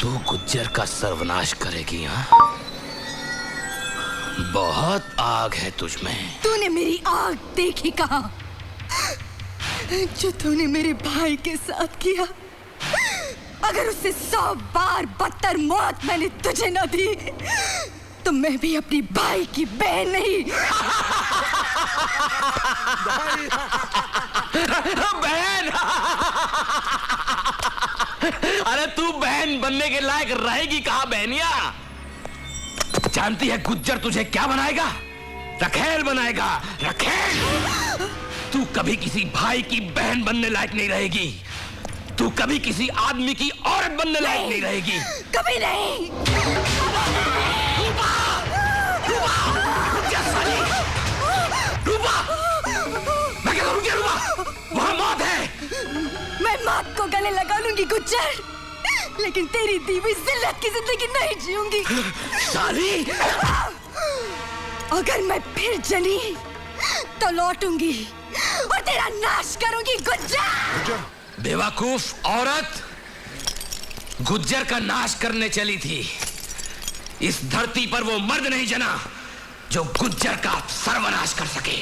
तू गुज्जर का सर्वनाश करेगी? हाँ, बहुत आग है तुझ में। तूने मेरी आग देखी कहाँ? जो तूने मेरे भाई के साथ किया, अगर उससे 100 बार बदतर मौत मैंने तुझे न दी तो मैं भी अपनी भाई की बहन नहीं। बहन? अरे तू बहन बनने के लायक रहेगी कहाँ बहनिया? जानती है गुज्जर तुझे क्या बनाएगा? रखेल बनाएगा, रखेल। तू कभी किसी भाई की बहन बनने लायक नहीं रहेगी। तू कभी किसी आदमी की औरत बनने लायक नहीं रहेगी। कभी नहीं। रूपा! रूपा! क्या साली? रूपा! मैं क्या करूँगी रूपा? वहाँ मौत है। मैं मौत को गले लगा लूंगी गुज्जर, लेकिन तेरी दी हुई जिल्लत की जिंदगी नहीं जीऊंगी। साली! अगर मैं फिर जली तो लौटूंगी और तेरा नाश करूंगी गुज्जर। बेवकूफ औरत, गुज्जर का नाश करने चली थी। इस धरती पर वो मर्द नहीं जना जो गुज्जर का सर्वनाश कर सके।